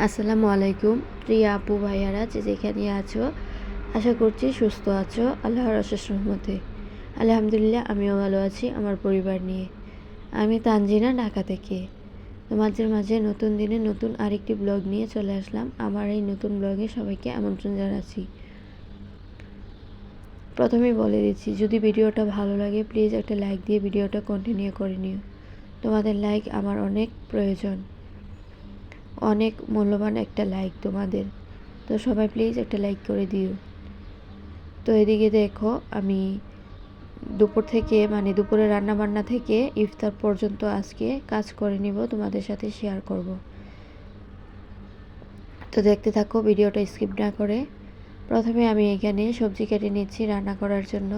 আসসালামু আলাইকুম প্রিয় আপু ভাইয়ারা, যে যেখানে আছো আশা করছি সুস্থ আছো আল্লাহর অশেষ রহমতে। আলহামদুলিল্লাহ, আমিও ভালো আছি আমার পরিবার নিয়ে। আমি তানজিনা, ঢাকা থেকে তোমাদের মাঝে নতুন দিনে নতুন আরেকটি ব্লগ নিয়ে চলে আসলাম। আমার এই নতুন ব্লগে সবাইকে আমন্ত্রণ জানাচ্ছি। প্রথমেই বলে দিচ্ছি, যদি ভিডিওটা ভালো লাগে প্লিজ একটা লাইক দিয়ে ভিডিওটা কন্টিনিউ করে নিও। তোমাদের লাইক আমার অনেক প্রয়োজন, অনেক মূল্যবান একটা লাইক তোমাদের। তো সবাই প্লিজ একটা লাইক করে দিও। তো এদিকে দেখো, আমি দুপুর থেকে দুপুরে রান্না বান্না থেকে ইফতার পর্যন্ত আজকে কাজ করে নিব, তোমাদের সাথে শেয়ার করব। তো দেখতে থাকো ভিডিওটা স্কিপ না করে। প্রথমে আমি এখানে সবজি কেটে নিচ্ছি রান্না করার জন্য।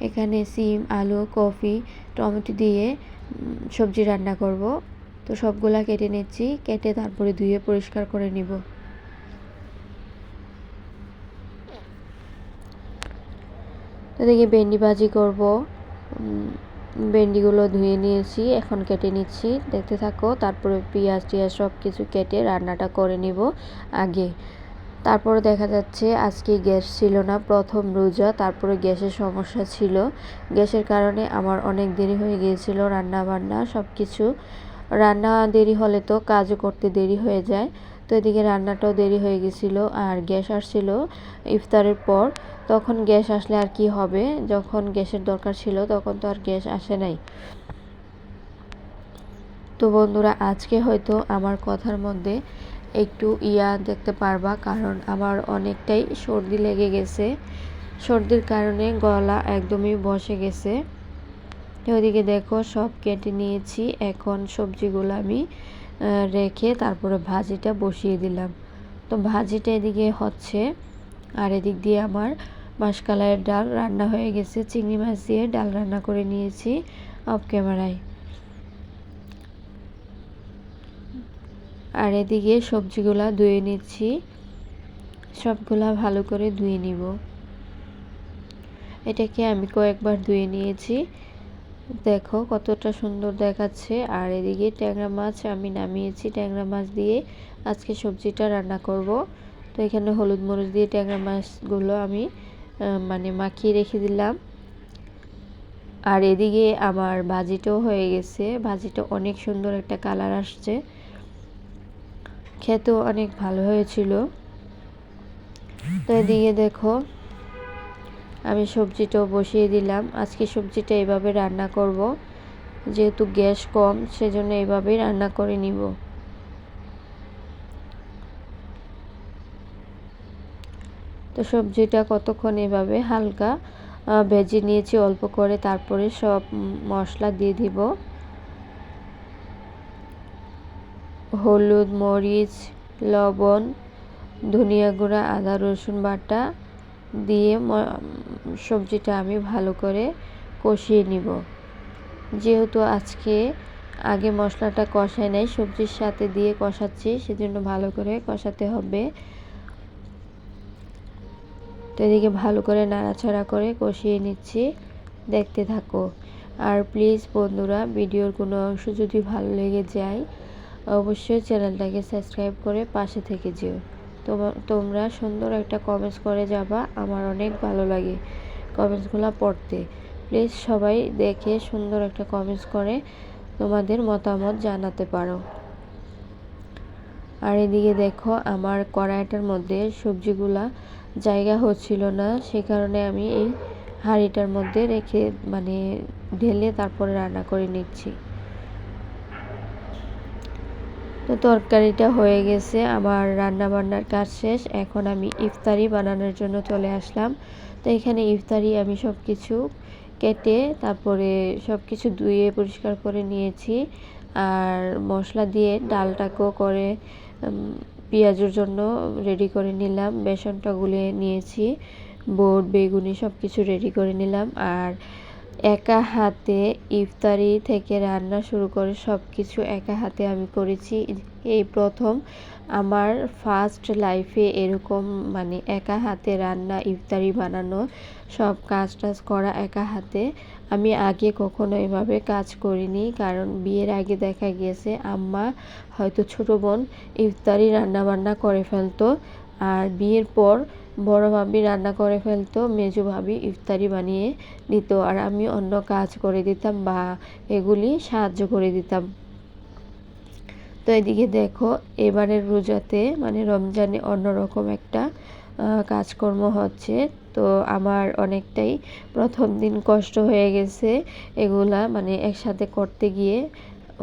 এখানে সিম, আলু, কফি, টমেটো দিয়ে সবজি রান্না করব। তো সবগুলা কেটে নিচ্ছি, কেটে তারপরে ধুয়ে পরিষ্কার করে নিব। এদিকে ভেন্ডি ভাজি করব। ভেন্ডিগুলো ধুয়ে নিয়েছি, এখন কেটে নিচ্ছি, দেখতে থাকো। তারপরে পেঁয়াজ টিয়াজ সব কিছু কেটে রান্নাটা করে নিব আগে। তারপরে দেখা যাচ্ছে আজকে গ্যাস ছিল না, প্রথম রোজা, তারপরে গ্যাসের সমস্যা ছিল। গ্যাসের কারণে আমার অনেক দেরি হয়ে গিয়েছিল রান্না বান্না সব কিছু। রান্না দেরি হলে তো কাজও করতে দেরি হয়ে যায়। তো এদিকে রান্নাটাও দেরি হয়ে গেছিলো। আর গ্যাস আসছিল ইফতারের পর, তখন গ্যাস আসলে আর কি হবে, যখন গ্যাসের দরকার ছিল তখন তো আর গ্যাস আসে নাই। তো বন্ধুরা, আজকে হয়তো আমার কথার মধ্যে একটু দেখতে পারবা, কারণ আমার অনেকটাই সর্দি লেগে গেছে। সর্দির কারণে গলা একদমই বসে গেছে। ওইদিকে দেখো সব কেটে নিয়েছি, এখন সবজিগুলো আমি রেখে তারপরে ভাজিটা বসিয়ে দিলাম। তো ভাজিটা এদিকে হচ্ছে, আর এদিক দিয়ে আমার মাসকলাইয়ের ডাল রান্না হয়ে গেছে। চিংড়ি মাছ দিয়ে ডাল রান্না করে নিয়েছি অফ ক্যামেরায়। আর এদিকে সবজিগুলা ধুয়ে নিচ্ছি, সবগুলা ভালো করে ধুয়ে নিব। এটাকে আমি কয়েকবার ধুয়ে নিয়েছি, দেখো কতটা সুন্দর দেখাচ্ছে। আর এদিকে ট্যাংরা মাছ আমি নামিয়েছি, ট্যাংরা মাছ দিয়ে আজকে সবজিটা রান্না করব। তো এখানে হলুদ মরিচ দিয়ে ট্যাংরা মাছগুলো আমি মাখিয়ে রেখে দিলাম। আর এদিকে আমার ভাজিটাও হয়ে গেছে, ভাজিটা অনেক সুন্দর একটা কালার আসছে, খেতেও অনেক ভালো হয়েছিল। তো এদিকে দেখো আমি সবজিটাও বসিয়ে দিলাম। আজকে সবজিটা এভাবে রান্না করব, যেহেতু গ্যাস কম সেজন্য এভাবেই রান্না করে নিব। তো সবজিটা কতক্ষণ এভাবে হালকা ভেজে নিয়েছি অল্প করে, তারপরে সব মশলা দিয়ে দিব। হলুদ, মরিচ, লবণ, ধনিয়া গুঁড়া, আদা রসুন বাটা দিয়ে সবজিটা আমি ভালো করে কষিয়ে নিব। যেহেতু আজকে আগে মশলাটা কষাই নাই, সবজির সাথে দিয়ে কষাচ্ছি, সেজন্য ভালো করে কষাতে হবে। তো এদিকে ভালো করে নাড়াচাড়া করে কষিয়ে নিচ্ছি, দেখতে থাকো। আর প্লিজ বন্ধুরা, ভিডিওর কোনো অংশ যদি ভালো লেগে যায় অবশ্যই চ্যানেলটাকে সাবস্ক্রাইব করে পাশে থেকে যেও। তোমরা সুন্দর একটা কমেন্টস করে যাবা, আমার অনেক ভালো লাগে কমেন্টসগুলো পড়তে। প্লিজ সবাই দেখে সুন্দর একটা কমেন্টস করে তোমাদের মতামত জানাতে পারো। আর এদিকে দেখো আমার কড়াইটার মধ্যে সবজিগুলা জায়গা হচ্ছিল না, সে কারণে আমি এই হাঁড়িটার মধ্যে রেখে ঢেলে তারপরে রান্না করে নিচ্ছি। তো তরকারিটা হয়ে গেছে, আমার রান্না বান্নার কাজ শেষ। এখন আমি ইফতারি বানানোর জন্য চলে আসলাম। তো এখানে ইফতারি আমি সব কিছু কেটে তারপরে সব কিছু ধুয়ে পরিষ্কার করে নিয়েছি। আর মশলা দিয়ে ডালটাকেও করে পেঁয়াজের জন্য রেডি করে নিলাম, বেসনটা গুলিয়ে নিয়েছি, বোট বেগুনি সব কিছু রেডি করে নিলাম। আর একা হাতে ইফতারি থেকে রান্না শুরু করে সব কিছু একা হাতে আমি করেছি, এই প্রথম আমার ফার্স্ট লাইফে এরকম মানে একা হাতে রান্না, ইফতারি বানানো, সব কাজ টাজ করা একা হাতে। আমি আগে কখনো এভাবে কাজ করিনি, কারণ বিয়ের আগে দেখা গিয়েছে আম্মা হয়তো ছোটো বোন ইফতারি রান্না বান্না করে ফেলতো, আর বিয়ের পর বড় ভাবি রান্না করে ফেলতো, মেজো ভাবি ইফতারি বানিয়ে দিত, আর আমি অন্য কাজ করে দিতাম বা এগুলি সাহায্য করে দিতাম। তো এদিকে দেখো এবারের রোজাতে মানে রমজানে অন্যরকম একটা কাজকর্ম হচ্ছে। তো আমার অনেকটাই প্রথম দিন কষ্ট হয়ে গেছে এগুলা মানে একসাথে করতে গিয়ে,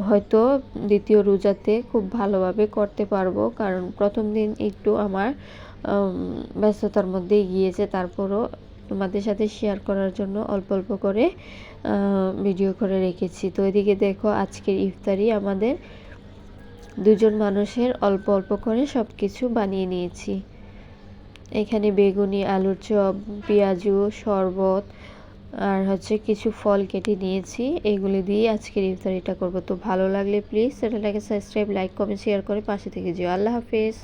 হয়তো দ্বিতীয় রোজাতে খুব ভালোভাবে করতে পারবো, কারণ প্রথম দিন একটু আমার ব্যস্ততার মধ্যেই গিয়েছে। তারপরও তোমাদের সাথে শেয়ার করার জন্য অল্প অল্প করে ভিডিও করে রেখেছি। তো এদিকে দেখো আজকের ইফতারি আমাদের দুজন মানুষের অল্প অল্প করে সব কিছু বানিয়ে নিয়েছি। এখানে বেগুনি, আলুর চপ, পেঁয়াজু, শরবত আর হচ্ছে কিছু ফল কেটে নিয়েছি। এগুলি দিয়ে আজকের ইফতারিটা করব। তো ভালো লাগলে প্লিজ চ্যানেলটাকে সাবস্ক্রাইব, লাইক, কমেন্ট, শেয়ার করে পাশে থেকে যেও। আল্লাহ হাফেজ।